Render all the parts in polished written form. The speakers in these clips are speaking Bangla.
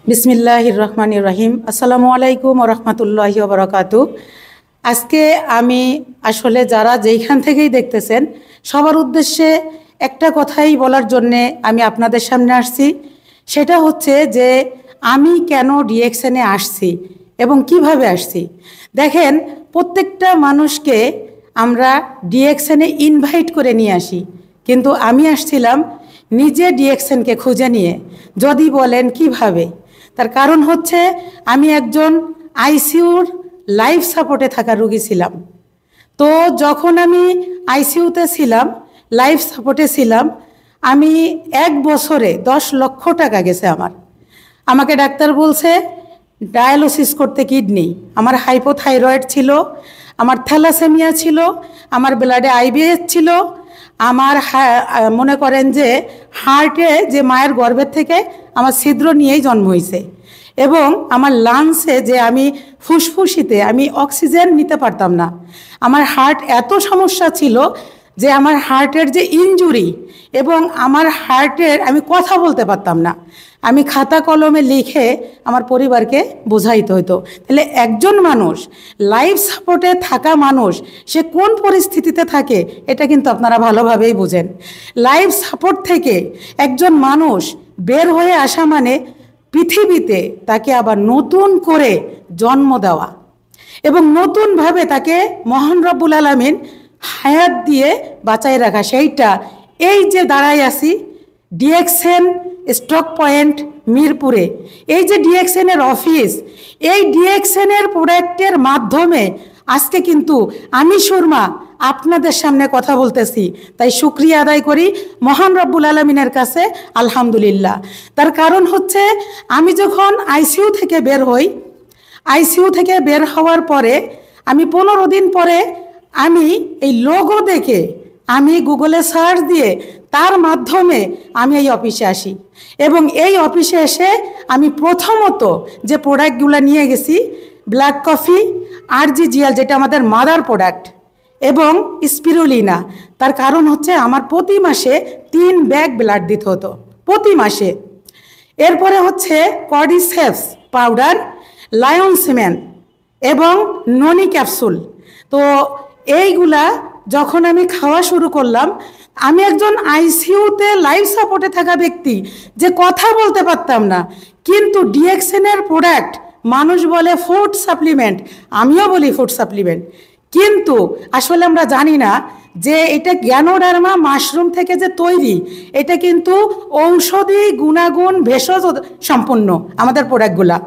বিসমিল্লাহির রহমানির রহিম। আসসালামু আলাইকুম ওয়া রাহমাতুল্লাহি ওয়া বারাকাতুহু। আজকে আমি আসলে যারা যেইখান থেকেই দেখতেছেন সবার উদ্দেশ্যে একটা কথাই বলার জন্যে আমি আপনাদের সামনে আসছি। সেটা হচ্ছে যে আমি কেন ডিএক্সএনে আসছি এবং কিভাবে আসছি। দেখেন, প্রত্যেকটা মানুষকে আমরা ডিএক্সএনে ইনভাইট করে নিয়ে আসি, কিন্তু আমি আসছিলাম নিজে ডিএক্সএনকে খুঁজে নিয়ে। যদি বলেন কিভাবে, তার কারণ হচ্ছে আমি একজন আইসিইউর লাইফ সাপোর্টে থাকা রোগী ছিলাম। তো যখন আমি আইসিইউতে ছিলাম, লাইফ সাপোর্টে ছিলাম, আমি 1 বছরে 10 লক্ষ টাকা গেছে আমাকে ডাক্তার বলছে ডায়ালিসিস করতে কিডনি, আমার হাইপোথাইরয়েড ছিল, আমার থ্যালাসেমিয়া ছিল, আমার ব্লাডে আইবিএস ছিল, আমার মনে করেন যে হার্টে যে মায়ের গর্ভের থেকে আমার ছিদ্র নিয়েই জন্ম হয়েছে, এবং আমার লাংসে যে আমি ফুসফুসিতে আমি অক্সিজেন নিতে পারতাম না। আমার হার্ট এত সমস্যা ছিল যে আমার হার্টের যে ইনজুরি, এবং আমার হার্টের আমি কথা বলতে পারতাম না। আমি খাতা কলমে লিখে আমার পরিবারকে বোঝাইতে হতো। তাহলে একজন মানুষ, লাইফ সাপোর্টে থাকা মানুষ, সে কোন পরিস্থিতিতে থাকে এটা কিন্তু আপনারা ভালোভাবেই বুঝেন। লাইফ সাপোর্ট থেকে একজন মানুষ বের হয়ে আসা মানে পৃথিবীতে তাকে আবার নতুন করে জন্ম দেওয়া, এবং নতুনভাবে তাকে মহান রব্বুল আলামিন হায়াত দিয়ে বাঁচাই রাখা। সেইটা এই যে দাঁড়াই আছি ডিএক্সএন স্টক পয়েন্ট মিরপুরে, এই যে ডিএক্সএনের অফিস, এই ডিএক্সএনের প্রোডাক্টের মাধ্যমে আজকে কিন্তু আমি সুরমা আপনাদের সামনে কথা বলতেছি। তাই শুকরিয়া আদায় করি মহান রব্বুল আলামিনের কাছে, আলহামদুলিল্লাহ। তার কারণ হচ্ছে আমি যখন আইসিইউ থেকে বের হই, আইসিইউ থেকে বের হওয়ার পরে আমি 15 দিন পরে আমি এই লোগো দেখে আমি গুগলে সার্চ দিয়ে তার মাধ্যমে আমি এই অফিসে আসি, এবং এই অফিসে এসে আমি প্রথমত যে প্রোডাক্টগুলো নিয়ে গেছি, ব্ল্যাক কফি, আরজিজিএল যেটা আমাদের মাদার প্রোডাক্ট, এবং স্পিরুলিনা। তার কারণ হচ্ছে আমার প্রতি মাসে 3 ব্যাগ ব্লাড দিতে হতো প্রতি মাসে। এরপরে হচ্ছে কর্ডিসেপস পাউডার, লায়ন সিমেন্ট এবং ননি ক্যাপসুল। তো এইগুলা যখন আমি খাওয়া শুরু করলাম, আমি একজন আইসিইউতে লাইফ সাপোর্টে থাকা ব্যক্তি, যে কথা বলতে পারতাম না, কিন্তু ডিএক্সএনের প্রোডাক্ট মানুষ বলে ফুড সাপ্লিমেন্ট, আমিও বলি ফুড সাপ্লিমেন্ট, কিন্তু আসলে আমরা জানি না যে এটা গ্যানোডার্মা মাশরুম থেকে যে তৈরি, এটা কিন্তু ঔষধি গুণাগুণ ভেষজ সম্পন্ন আমাদের প্রোডাক্টগুলা।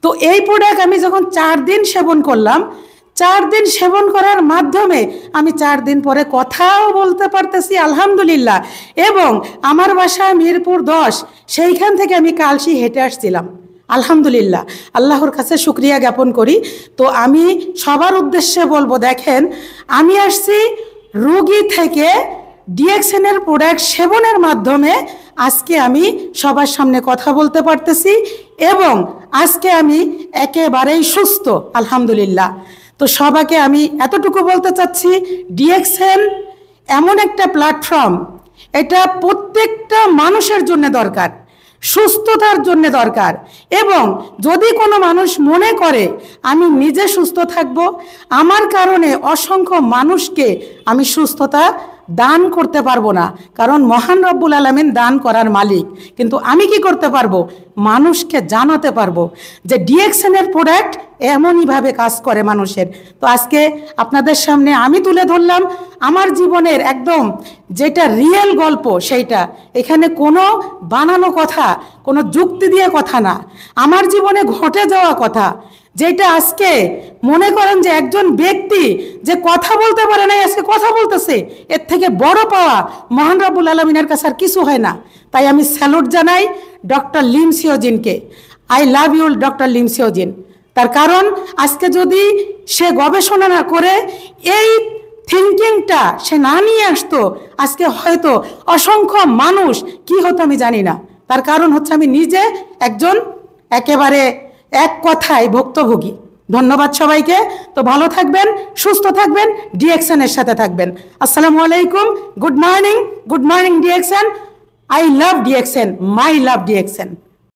তো এই প্রোডাক্ট আমি যখন 4 দিন সেবন করলাম, 4 দিন সেবন করার মাধ্যমে আমি 4 দিন পরে কথাও বলতে পারতেছি, আলহামদুলিল্লাহ। এবং আমার বাসা মিরপুর 10, সেইখান থেকে আমি কালসি হেঁটে আসছিলাম, আলহামদুলিল্লাহ। আল্লাহর কাছে শুকরিয়া জ্ঞাপন করি। তো আমি সবার উদ্দেশ্যে বলবো, দেখেন আমি আসছি রোগী থেকে ডিএক্সএনের প্রোডাক্ট সেবনের মাধ্যমে আজকে আমি সবার সামনে কথা বলতে পারতেছি, এবং আজকে আমি একেবারেই সুস্থ, আলহামদুলিল্লাহ। তো সবাইকে আমি এতটুকু বলতে চাচ্ছি, ডিএক্সএন এমন একটা প্ল্যাটফর্ম, এটা প্রত্যেকটা মানুষের জন্য দরকার, সুস্থতার জন্য দরকার। এবং যদি কোনো মানুষ মনে করে আমি নিজে সুস্থ থাকব, আমার কারণে অসংখ্য মানুষকে আমি সুস্থতা দান করতে পারবো না, কারণ মহান রব্বুল আলামিন দান করার মালিক। কিন্তু আমি কি করতে পারবো? মানুষকে জানাতে পারবো যে ডিএক্সএনের প্রোডাক্ট এমনইভাবে কাজ করে মানুষের। তো আজকে আপনাদের সামনে আমি তুলে ধরলাম আমার জীবনের একদম যেটা রিয়েল গল্প, সেইটা। এখানে কোনো বানানো কথা, কোনো যুক্তি দিয়ে কথা না, আমার জীবনে ঘটে যাওয়া কথা, যেটা আজকে মনে করেন যে একজন ব্যক্তি যে কথা বলতে পারে না, আজকে কথা বলতেছে, এর থেকে বড় পাওয়া মহান রব্বুল আলামিনের কাছে আর কিছু হয় না। তাই আমি স্যালুট জানাই ডক্টর লিম সিওজিনকে। I love you doctor Lim Seojin. তার কারণ আজকে যদি সে গবেষণা না করে, এই থিঙ্কিংটা সে না নিয়ে আসতো, আজকে হয়তো অসংখ্য মানুষ কি হতো আমি জানি না। তার কারণ হচ্ছে আমি নিজে একজন একেবারে এক কথায় ভুক্তভোগী। ধন্যবাদ সবাইকে। তো ভালো থাকবেন, সুস্থ থাকবেন, ডিএক্সএনের সাথে থাকবেন। আসসালামু আলাইকুম, good morning DXN. I love DXN, my love DXN.